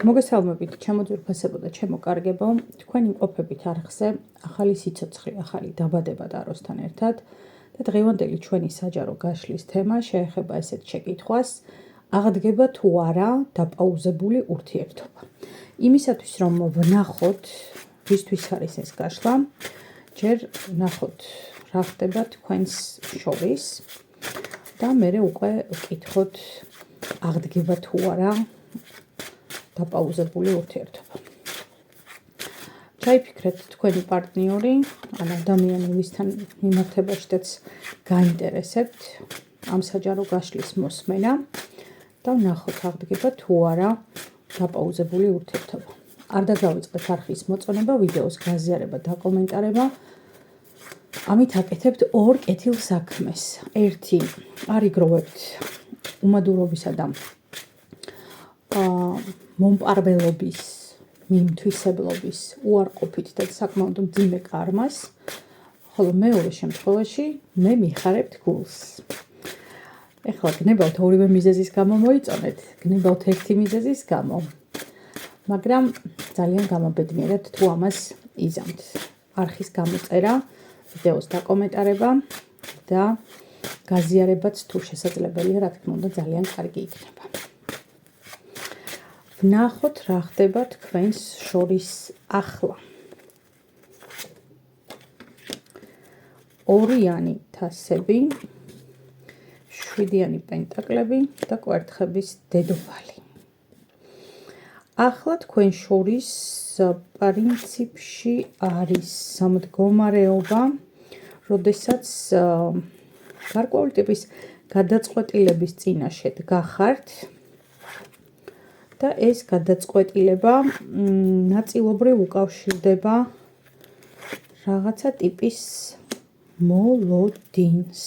მოგესალმებით, ჩემო ძვირფასებო და ჩემო კარგებო, თქვენ იმყოფებით არხზე ახალი სიცოცხლე, ახალი დაბადება და როსთან ერთად და დღევანდელი ჩვენი საჯარო გაშლის თემა შეეხება ესეთ შეკითხვას, აღდგება თუ არა დაპაუზებული ურთიერთობა. იმისათვის რომ ვნახოთ, ვისთვის არის ეს გაშლა, ჯერ ვნახოთ რა ხდება თქვენს შორის და მერე უკვე ვკითხოთ აღდგება თუ არა დაპაუზებული ურთიერთობა. ჩაიფიქრეთ თქვენი პარტნიორი, ან ადამიანი, ვისთან მიმართებაშიც გაინტერესებთ ამ საჯარო გაშლის მოსმენა და ვნახოთ აღდგება თუ არა დაპაუზებული ურთიერთობა. არ დაგავიწყეთ არხის მოწონება, ვიდეოს გაზიარება და კომენტარება. ამით აკეთებთ ორ კეთილ საქმეს. ერთი, არიგროვებთ უმადურობისა და მომპარველობის, მიმთვისებლობის უარყოფით და საკმაოდ მძიმე კარმას, ხოლო მეორე შემთხვევაში მე მიხარებთ გულს. ეხლა გნებავთ ორივე მიზეზის გამო მოიწონეთ, გნებავთ ერთი მიზეზის გამო, მაგრამ ძალიან გამაბედნიერებთ თუ ამას იზამთ. არხის გამოწერა, ვიდეოს დაკომენტარება და გაზიარებაც თუ შესაძლებელია, რა თქმა უნდა, ძალიან კარგი იქნება. ვნახოთ რა ხდება თქვენს შორის ახლა. ორიანი თასები, შვიდიანი პენტაკლები და კვერთხების დედოფალი. ახლა თქვენ შორის პრინციპში არის მდგომარეობა, როდესაც გარკვეული ტიპის გადაწყვეტილების წინაშე დგახართ და ეს გადაწყვეტილება ნაწილობრივ უკავშირდება რაღაცა ტიპის მოლოდინს.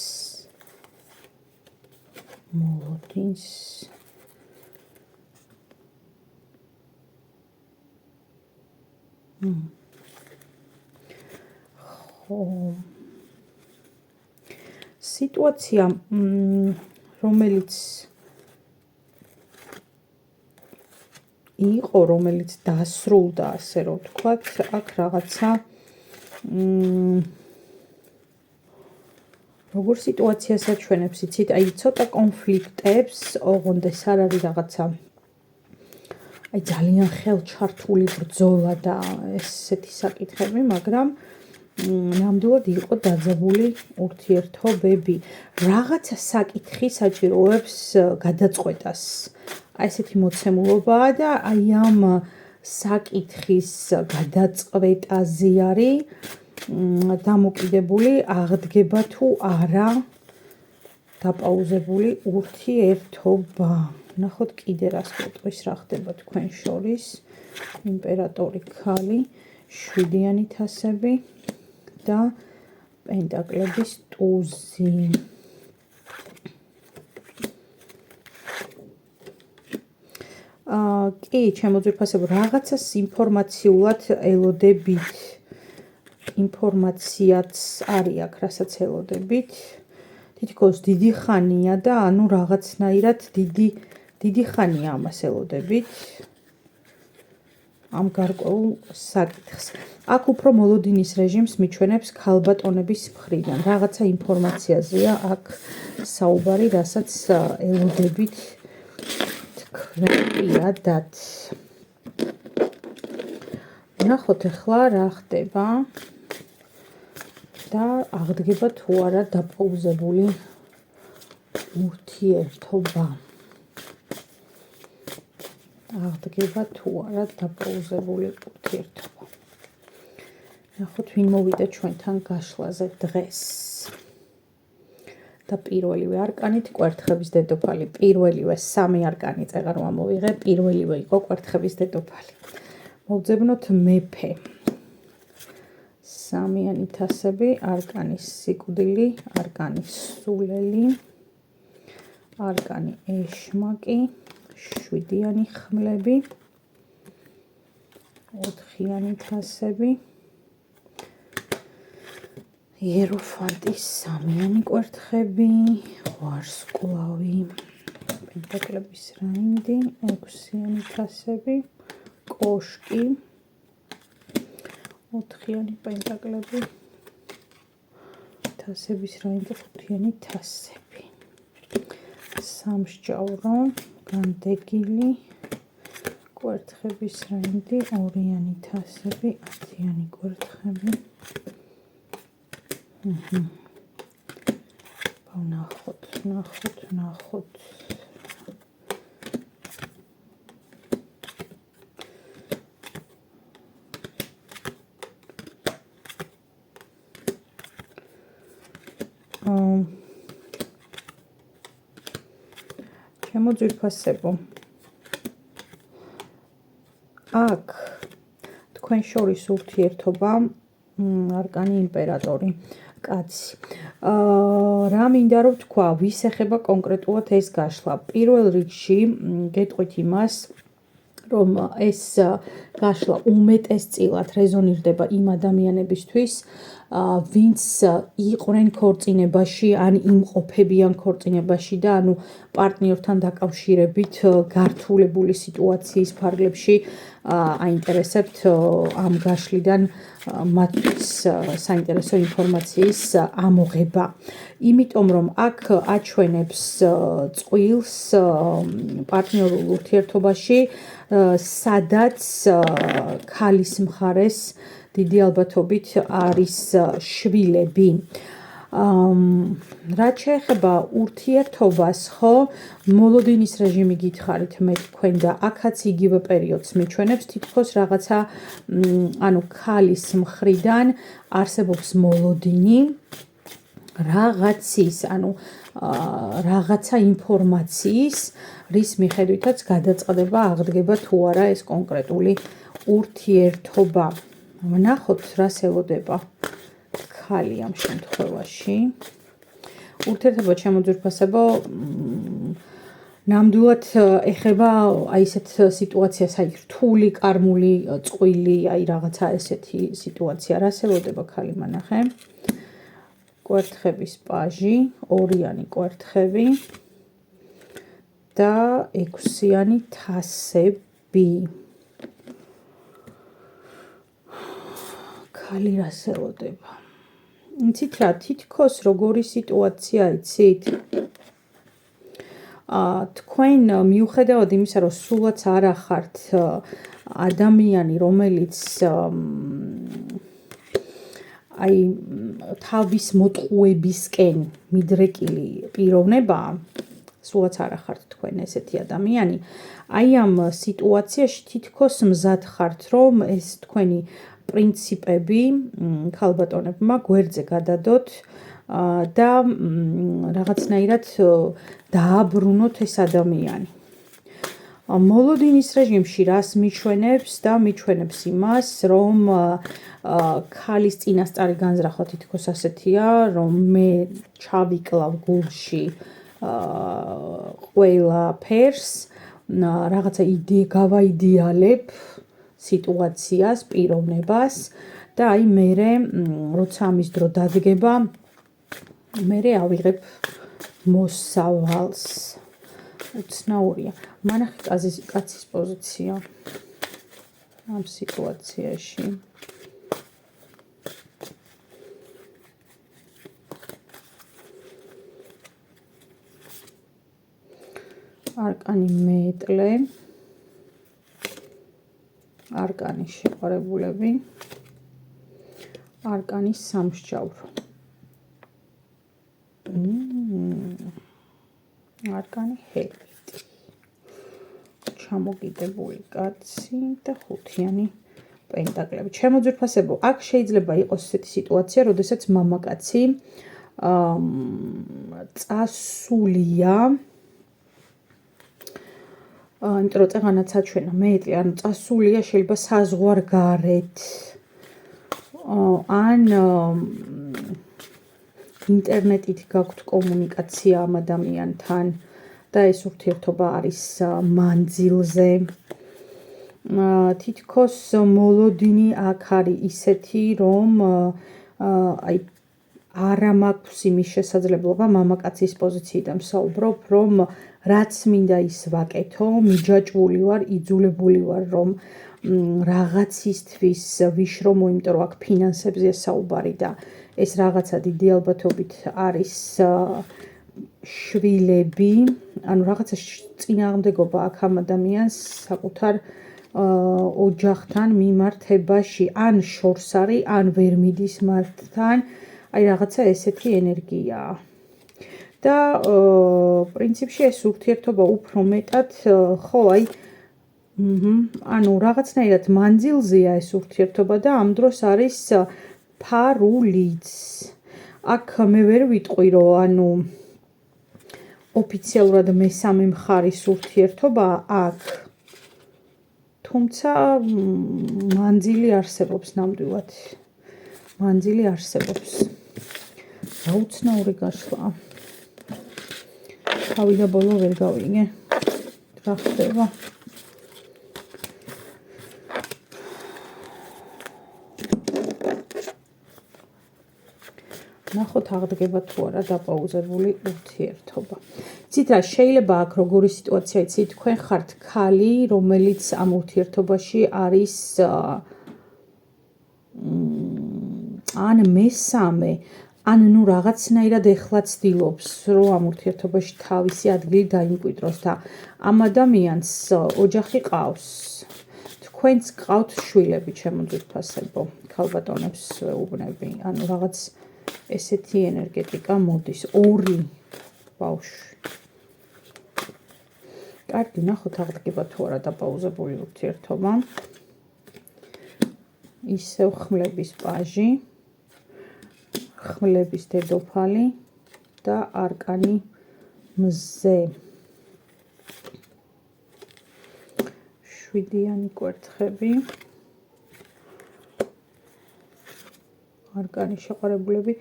სიტუაცია, რომელიც იყო, რომელიც დასრულდა, ასე რომ ვთქვათ, აქ რაღაცა როგორ სიტუაციას აჩვენებს, იცით, აი ცოტა კონფლიქტებს, ოღონდ ეს არ არის რაღაცა აი ძალიან ხელჩართული ბრძოლა და ესეთი საკითხები, მაგრამ ნამდვილად იყო დაძაბული ურთიერთობები. რაღაცა საკითხი საჭიროებს გადაწყვეტას. აი ესეთი მოცემულობაა და აი ამ საკითხის გადაწყვეტაზე არის დამოკიდებული აღდგება თუ არა დაპაუზებული ურთიერთობა. ნახოთ კიდე რას გვეტყვის, რა ხდება თქვენ შორის. იმპერატორი ქალი, შვიდიანი თასები და პენტაკლების ტუზი. კი, ჩემო ძვირფასებო, რაღაცას ინფორმაციულად ელოდებით. ინფორმაციაც არის აქ, რასაც ელოდებით. თითქოს დიდი ხანია და ანუ რაღაცნაირად დიდი ხანია ამას ელოდებით. ამ გარკვეულ საკითხს. აქ უფრო მოლოდინის რეჟიმს მიჩვენებს ქალბატონების მხრიდან. რაღაცა ინფორმაციაზეა აქ საუბარი, რასაც ელოდებით თქვენ პირადად. ვნახოთ ახლა რა ხდება და აღდგება თუ არა დაპაუზებული ურთიერთობა. აღდგება თუ არა დაპაუზებული ურთიერთობა. ნახოთ ვინ მოვიდა ჩვენთან გაშლაზე დღეს. და პირველივე არკანით კვერთხების დედოფალი. პირველივე სამი არკანი წეღარ მომივიღე, პირველივე იყო კვერთხების დედოფალი. მოვძებნოთ მეფე. სამიანი თასები, არკანის სიკვდილი, არკანის სულელი, არკანი ეშმაკი, შვიდიანი ხმლები, ოთხიანი თასები, იეროფანტის სამიანი კვერთხები, ვარსკვლავი, პენტაკლების რაინდი, 6-იანი თასები, კოშკი, 4-იანი პენტაკლები, თასების რაინდი, 5-იანი თასები, სამსჯავრო, განდეგილი, კვერთხების რაინდი, 2-იანი თასები, 10-იანი კვერთხები. ნახოთ. ჩემო ძვირფასებო, აქ თქვენ შორის ურთიერთობა არკანი იმპერატორი, კაცი. რა მინდა რომ თქვა, ვის ეხება კონკრეტულად ეს გაშლა? პირველ რიგში გეტყვით იმას, რომ ეს გაშლა უმეტესწილად რეზონირდება იმ ადამიანებისთვის, ვინც იყვნენ ქორწინებაში, ან იმყოფებიან ქორწინებაში და ანუ პარტნიორთან დაკავშირებით გართულებული სიტუაციის ფარგლებში აინტერესებთ ამ გაშლიდან მათთვის საინტერესო ინფორმაციის ამოღება. იმიტომ რომ აქ აჩვენებს წყვილს პარტნიორულ ურთიერთობაში, სადაც ქალის მხარეს დიდი ალბათობით არის შვილები. რაც შეეხება ურთიერთობას, ხო, მოლოდინის რეჟიმი გითხარით მე თქვენ და აქაც იგივე პერიოდს მიჩვენებს, თითქოს რაღაცა ანუ ქალის მხრიდან არსებობს მოლოდინი რაღაცის, ანუ რაღაცა ინფორმაციის, რის მიხედვითაც გადაწყდება, აღდგება თუ არა ეს კონკრეტული ურთიერთობა. ვნახოთ, რას ელოდება ხალი ამ შემთხვევაში. ურთიერთობა ჩემო ძვირფასებო, ნამდვილად ეხება აი ესეთ სიტუაციას, აი რთული კარმული წყვილი, აი რაღაცა ესეთი სიტუაცია. რას ელოდება ხალი მანახე? კვერთხების პაჟი, 2-იანი კვერთხები და 6-იანი თასები. ხალი რას ელოდება? იცით რა, თითქოს როგორი სიტუაცია იცით? თქვენ მიუხედავად იმისა, რომ სულაც არ ახართ ადამიანი, რომელიც აი თავის მოტყუებისკენ მიდრეკილი პიროვნებაა, სულაც არ ახართ თქვენ ესეთი ადამიანი, აი ამ სიტუაციაში თითქოს მზად ხართ, რომ ეს თქვენი პრინციპები ქალბატონებმა გვერდზე გადადოთ და რაღაცნაირად დააბრუნოთ ეს ადამიანი. მოლოდინის რეჟიმში რას მიჩვენებს და მიჩვენებს იმას, რომ ქალის წინასწარი განზრახვა თითქოს ასეთია, რომ მე ჩავიკლავ გულში ყველაფერს, რაღაცა გავაიდეალებ სიტუაციას, პიროვნებას და აი მერე როცა ამის დრო დადგება, მერე ავიღებ მოსავალს. უცნაურია. მანახე კაცის პოზიცია ამ სიტუაციაში. არკანი მეტლე, არკანი შეყვარებულები, არკანი სამსჯავრო. არკანი ჰელვიტი, ჩამოგიდებული კაცი და 5-იანი პენტაკლები. ჩემო ძვირფასებო, აქ შეიძლება იყოს ესეთი სიტუაცია, როდესაც მამაკაცი წასულია, იმიტომ რომ წეღანაც აჩვენა მეტლი, ანუ წასულია შეიძლება საზღვარგარეთ, ან ინტერნეტით გაქვთ კომუნიკაცია ამ ადამიანთან და ეს ურთიერთობა არის მანძილზე. თითქოს მოლოდინი აქ არის ისეთი, რომ აი არა მაქვს იმის შესაძლებლობა მამაკაცის პოზიციიდან საუბრობ, რომ რაც მინდა ის ვაკეთო, მიჯაჭვული ვარ, იძულებული ვარ, რომ რაღაცისთვის ვიშრომო, იმიტომ რომ აქ ფინანსებზე საუბარი და ეს რაღაცა დიდი ალბათობით არის შვილები, ანუ რაღაცა წინააღმდეგობა აქ ამ ადამიანს საკუთარ ოჯახთან მიმართებაში, ან შორს არის, ან ვერ მიდის მათთან, აი რაღაცა ესეთი ენერგიაა. და პრინციპში ეს ურთიერთობა უფრო მეტად, ხო, აი, ანუ რაღაცნაირად მანძილზეა ეს ურთიერთობა და ამ დროს არის ფარულიც. აქ მე ვერ ვიტყვი, რომ ანუ ოფიციალურად მესამე მხარის ურთიერთობა აქ. თუმცა მანძილი არსებობს ნამდვილად. მანძილი არსებობს. გაუცნაური გაშლა. თავი და ბოლო ვერ გავიგე. რა ხდება? ნახოთ აღდგება თუ არა დაპაუზებული ურთიერთობა. იცით რა, შეიძლება აქ როგორი სიტუაცია, იცით, თქვენ ხართ ქალი, რომელიც ამ ურთიერთობაში არის ან მესამე, ან ნუ რაღაცნაირად ეხლა ცდილობს, რომ ამ ურთიერთობაში თავისი ადგილი დაიმკვიდროს და ამ ადამიანს ოჯახი ყავს. თქვენც ყავთ შვილები, ჩემო ძვირფასებო, ქალბატონებს ვეუბნები, ანუ რაღაც ესეთი ენერგეტიკა მოდის, ორი ბავშვი. კარგი, ნახოთ აღდგება თუ არა დაპაუზებული ურთიერთობა. ისევ ხმლების პაჟი, ხმლების დედოფალი და არკანი მზე. შვიდიანი კვერთხები. არკანი შეყარებულები,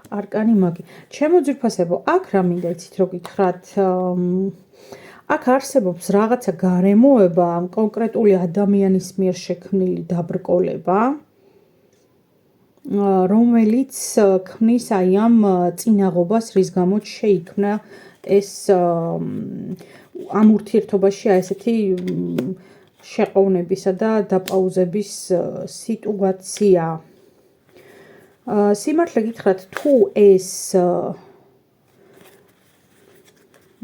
არკანი მაგი. ჩემო ძვირფასებო, აქ რა მინდა იცით რო გითხრათ, აქ არსებობს რაღაცა გარემოება, კონკრეტული ადამიანის მიერ შექმნილი დაბრკოლება, რომელიც ქმნის აი ამ წინაღობას, რის გამოც შეიქმნა ეს ამ ურთიერთობაში ესეთი შეყოვნებისა და დაპაუზების სიტუაცია. სიმართლე გითხრათ, თუ ეს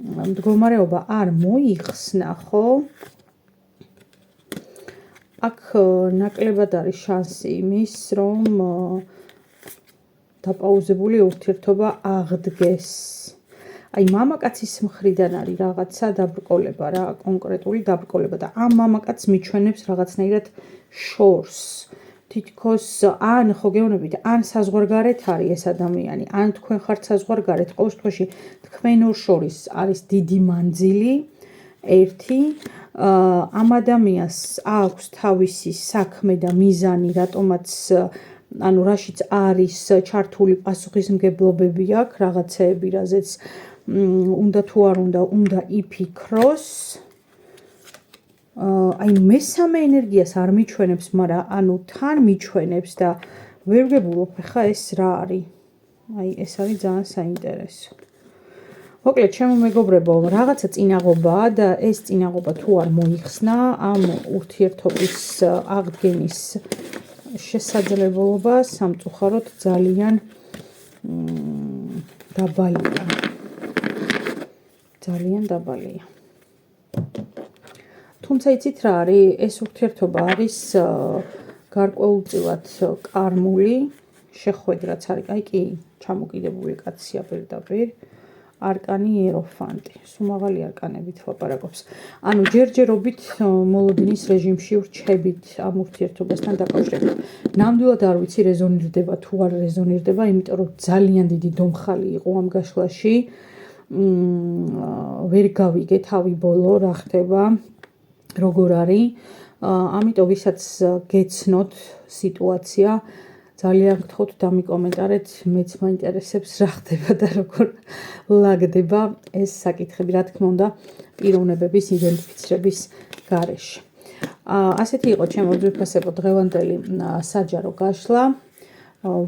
მდგომარეობა არ მოიხსნა, ხო? აქ ნაკლებად არის შანსი იმის, რომ დაპაუზებული ურთიერთობა აღდგეს. აი მამაკაცის მხრიდან არის რაღაცა დაბრკოლება, რა კონკრეტული დაბრკოლება და ამ მამაკაცს მიჩვენებს რაღაცნაირად შორს. თითქოს ან ხო გეუბნებით, ან საზღვარგარეთ არის ეს ადამიანი, ან თქვენ ხართ საზღვარგარეთ, ყოველ შემთხვევაში თქვენ ორ შორის არის დიდი მანძილი, ერთი, ამ ადამიანს აქვს თავისი საქმე და მიზანი, რატომაც ანუ რაშიც არის ჩართული პასუხისმგებლობები აქვს, რაღაცეები, რაზეც უნდა თუ არ უნდა იფიქროს. აი მესამე ენერგიას არ მიჩვენებს, მაგრამ ანუ თან მიჩვენებს და ვერ ვგებულობ ხა ეს რა არის. აი ეს არის ძალიან საინტერესო. მოკლედ, ჩემო მეგობრებო, რაღაცა წინაღობაა და ეს წინაღობა თუ არ მოიხსნა, ამ ურთიერთობის აღდგენის შესაძლებლობა სამწუხაროდ ძალიან დაბალია. ძალიან დაბალია. თუმცა იცით რა არის, ეს ურთიერთობა არის გარკვეულწილად კარმული, შეხვედრაც არის, აი კი ჩამოკიდებული კაცია პირდაპირ, არკანი იეროფანტი, სუმაღალი არკანებით ლაპარაკობს. ანუ ჯერჯერობით მოლოდინის რეჟიმში ვრჩებით ამ ურთიერთობასთან დაკავშირებით. ნამდვილად არ ვიცი რეზონირდება თუ არ რეზონირდება, იმიტომ რომ ძალიან დიდი დომხალი იყო ამ გაშლაში. ვერ გავიგე თავი ბოლო რა ხდება, როგორ არის. ამიტომ ვისაც გეცნოთ სიტუაცია, ძალიან გთხოვთ დამიკომენტარეთ, მეც მაინტერესებს რა ხდება და როგორ ლაგდება ეს საკითხები, რა თქმა უნდა, პიროვნებების იდენტიფიცირების გარეშე. ასეთი იყო ჩემო ძვირფასებო დღევანდელი საჯარო გაშლა.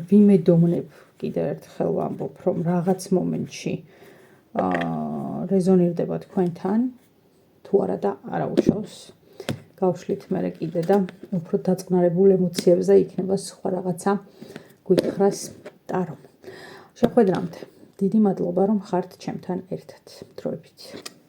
ვიმედოვნებ კიდევ ერთხელ ვამბობ, რომ რაღაც მომენტში რეზონირდება თქვენთან, თუ არა და არა უშავს. გავშლით მერე კიდე და უფრო დაწყნარებულ ემოციებზე იქნება სხვა რაღაცა გვითხრას ტარო. შეხვედრამდე დიდი მადლობა, რომ ხართ ჩემთან ერთად. დროებით.